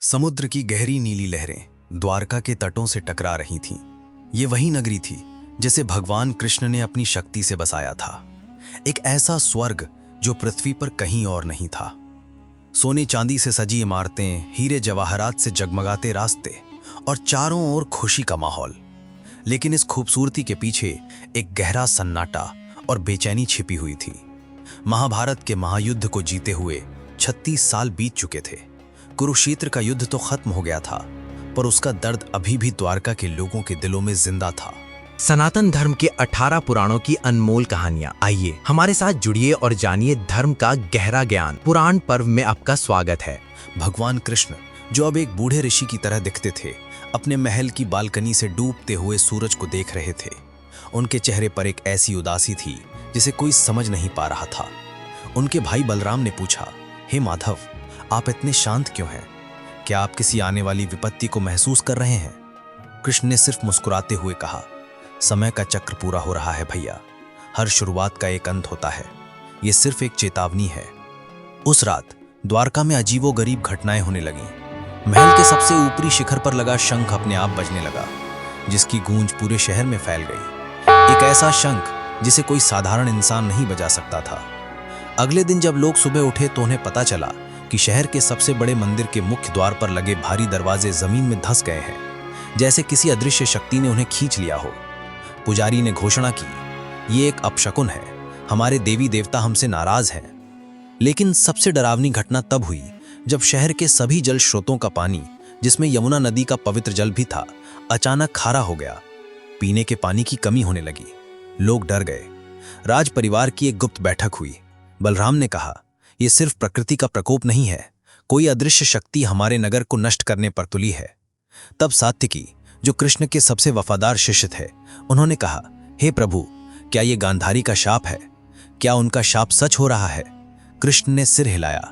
समुद्र की गहरी नीली लहरें द्वारका के तटों से टकरा रही थीं। ये वही नगरी थी जिसे भगवान कृष्ण ने अपनी शक्ति से बसाया था। एक ऐसा स्वर्ग जो पृथ्वी पर कहीं और नहीं था। सोने चांदी से सजी इमारतें, हीरे जवाहरात से जगमगाते रास्ते और चारों ओर खुशी का माहौल। लेकिन इस खूबसूरती के पीछे एक गहरा सन्नाटा और बेचैनी छिपी हुई थी। महाभारत के महायुद्ध को जीते हुए 36 साल बीत चुके थे। कुरुक्षेत्र का युद्ध तो खत्म हो गया था, पर उसका दर्द अभी भी द्वारका के लोगों के दिलों में जिंदा था। सनातन धर्म के 18 पुराणों की अनमोल कहानियां। आइए हमारे साथ जुड़िए और जानिए धर्म का गहरा ज्ञान। पुराण पर्व में आपका स्वागत है। भगवान कृष्ण, जो अब एक बूढ़े ऋषि की तरह दिखते थे, अपने महल की बालकनी से डूबते हुए सूरज को देख रहे थे। उनके चेहरे पर एक ऐसी उदासी थी जिसे कोई समझ नहीं पा रहा था। उनके भाई बलराम ने पूछा, हे माधव, आप इतने शांत क्यों हैं? क्या आप किसी आने वाली विपत्ति को महसूस कर रहे हैं? कृष्ण ने सिर्फ मुस्कुराते हुए कहा, समय का चक्र पूरा हो रहा है भैया। हर शुरुआत का एक अंत होता है। ये सिर्फ एक चेतावनी है। उस रात द्वारका में अजीबोगरीब घटनाएं होने लगीं। महल के सबसे ऊपरी शिखर पर लगा शंख अपने आप बजने लगा, जिसकी गूंज पूरे शहर में फैल गई। एक ऐसा शंख जिसे कोई साधारण इंसान नहीं बजा सकता था। अगले दिन जब लोग सुबह उठे तो उन्हें पता चला कि शहर के सबसे बड़े मंदिर के मुख्य द्वार पर लगे भारी दरवाजे जमीन में धंस गए हैं, जैसे किसी अदृश्य शक्ति ने उन्हें खींच लिया हो। पुजारी ने घोषणा की, ये एक अपशकुन है, हमारे देवी देवता हमसे नाराज हैं। लेकिन सबसे डरावनी घटना तब हुई जब शहर के सभी जल स्रोतों का पानी, जिसमें यमुना नदी का पवित्र जल भी था, अचानक खारा हो गया। पीने के पानी की कमी होने लगी। लोग डर गए। राज परिवार की एक गुप्त बैठक हुई। बलराम ने कहा, यह सिर्फ प्रकृति का प्रकोप नहीं है, कोई अदृश्य शक्ति हमारे नगर को नष्ट करने पर तुली है। तब सात्विकी, जो कृष्ण के सबसे वफादार शिष्य थे, उन्होंने कहा, हे प्रभु, क्या ये गांधारी का शाप है? क्या उनका शाप सच हो रहा है? कृष्ण ने सिर हिलाया।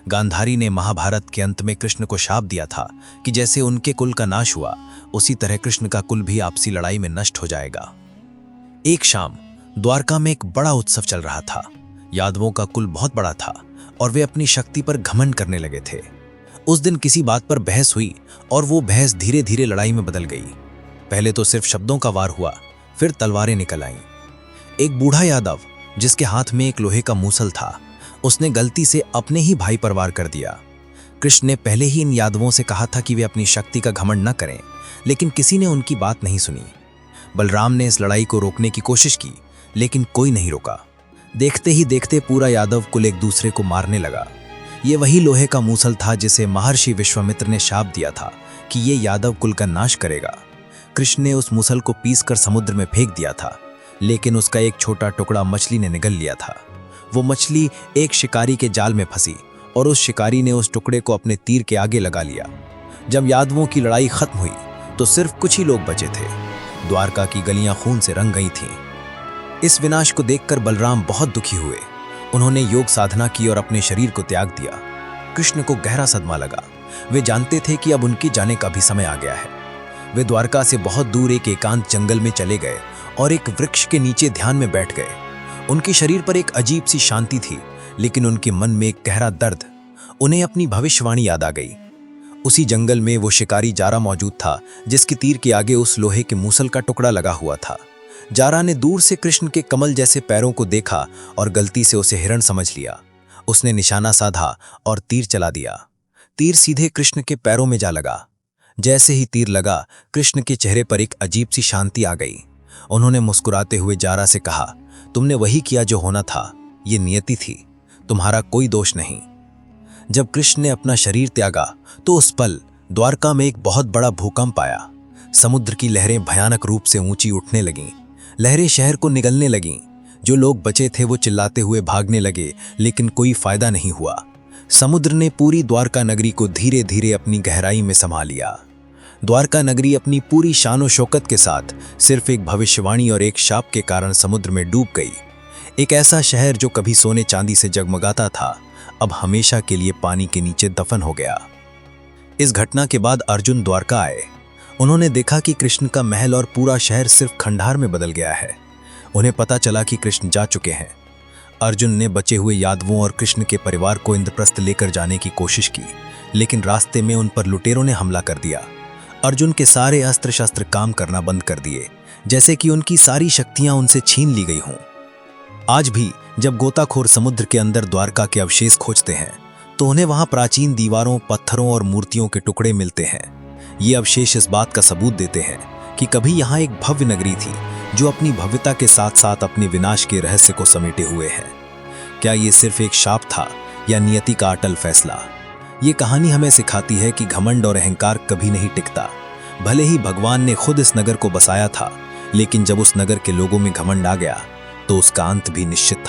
गांधारी ने महाभारत के अंत में कृष्ण को शाप दिया था कि जैसे उनके कुल का नाश हुआ, उसी तरह कृष्ण का कुल भी आपसी लड़ाई में नष्ट हो जाएगा। एक शाम द्वारका में एक बड़ा उत्सव चल रहा था। यादवों का कुल बहुत बड़ा था और वे अपनी शक्ति पर घमंड करने लगे थे। उस दिन किसी बात पर बहस हुई और वो बहस धीरे धीरे लड़ाई में बदल गई। पहले तो सिर्फ शब्दों का वार हुआ, फिर तलवारें निकल आईं। एक बूढ़ा यादव, जिसके हाथ में एक लोहे का मूसल था, उसने गलती से अपने ही भाई पर वार कर दिया। कृष्ण ने पहले ही इन यादवों से कहा था कि वे अपनी शक्ति का घमंड न करें, लेकिन किसी ने उनकी बात नहीं सुनी। बलराम ने इस लड़ाई को रोकने की कोशिश की, लेकिन कोई नहीं रोका। देखते ही देखते पूरा यादव कुल एक दूसरे को मारने लगा। ये वही लोहे का मूसल था जिसे महर्षि विश्वामित्र ने शाप दिया था कि ये यादव कुल का नाश करेगा। कृष्ण ने उस मूसल को पीसकर समुद्र में फेंक दिया था, लेकिन उसका एक छोटा टुकड़ा मछली ने निगल लिया था। वो मछली एक शिकारी के जाल में फंसी और उस शिकारी ने उस टुकड़े को अपने तीर के आगे लगा लिया। जब यादवों की लड़ाई खत्म हुई तो सिर्फ कुछ ही लोग बचे थे। द्वारका की गलियां खून से रंग गई थीं। इस विनाश को देखकर बलराम बहुत दुखी हुए। उन्होंने योग साधना की और अपने शरीर को त्याग दिया। कृष्ण को गहरा सदमा लगा। वे जानते थे कि अब उनके जाने का भी समय आ गया है। वे द्वारका से बहुत दूर एक एकांत जंगल में चले गए और एक वृक्ष के नीचे ध्यान में बैठ गए। उनके शरीर पर एक अजीब सी शांति थी, लेकिन उनके मन में एक गहरा दर्द। उन्हें अपनी भविष्यवाणी याद आ गई। उसी जंगल में वो शिकारी जारा मौजूद था, जिसके तीर के आगे उस लोहे के मूसल का टुकड़ा लगा हुआ था। जारा ने दूर से कृष्ण के कमल जैसे पैरों को देखा और गलती से उसे हिरण समझ लिया। उसने निशाना साधा और तीर चला दिया। तीर सीधे कृष्ण के पैरों में जा लगा। जैसे ही तीर लगा, कृष्ण के चेहरे पर एक अजीब सी शांति आ गई। उन्होंने मुस्कुराते हुए जारा से कहा, तुमने वही किया जो होना था। ये नियति थी, तुम्हारा कोई दोष नहीं। जब कृष्ण ने अपना शरीर त्यागा तो उस पल द्वारका में एक बहुत बड़ा भूकंप आया। समुद्र की लहरें भयानक रूप से ऊंची उठने लगीं। लहरें शहर को निगलने लगीं। जो लोग बचे थे वो चिल्लाते हुए भागने लगे, लेकिन कोई फायदा नहीं हुआ। समुद्र ने पूरी द्वारका नगरी को धीरे धीरे अपनी गहराई में समा लिया। द्वारका नगरी अपनी पूरी शान शौकत के साथ सिर्फ एक भविष्यवाणी और एक शाप के कारण समुद्र में डूब गई। एक ऐसा शहर जो कभी सोने चांदी से जगमगाता था, अब हमेशा के लिए पानी के नीचे दफन हो गया। इस घटना के बाद अर्जुन द्वारका आए। उन्होंने देखा कि कृष्ण का महल और पूरा शहर सिर्फ खंडहर में बदल गया है। उन्हें पता चला कि कृष्ण जा चुके हैं। अर्जुन ने बचे हुए यादवों और कृष्ण के परिवार को इंद्रप्रस्थ लेकर जाने की कोशिश की, लेकिन रास्ते में उन पर लुटेरों ने हमला कर दिया। अर्जुन के सारे अस्त्र शस्त्र काम करना बंद कर दिए, जैसे कि उनकी सारी शक्तियां उनसे छीन ली गई हों। आज भी जब गोताखोर समुद्र के अंदर द्वारका के अवशेष खोजते हैं तो उन्हें वहां प्राचीन दीवारों, पत्थरों और मूर्तियों के टुकड़े मिलते हैं। ये अवशेष इस बात का सबूत देते हैं कि कभी यहाँ एक भव्य नगरी थी जो अपनी भव्यता के साथ साथ अपने विनाश के रहस्य को समेटे हुए है। क्या ये सिर्फ एक शाप था या नियति का अटल फैसला? ये कहानी हमें सिखाती है कि घमंड और अहंकार कभी नहीं टिकता। भले ही भगवान ने खुद इस नगर को बसाया था, लेकिन जब उस नगर के लोगों में घमंड आ गया तो उसका अंत भी निश्चित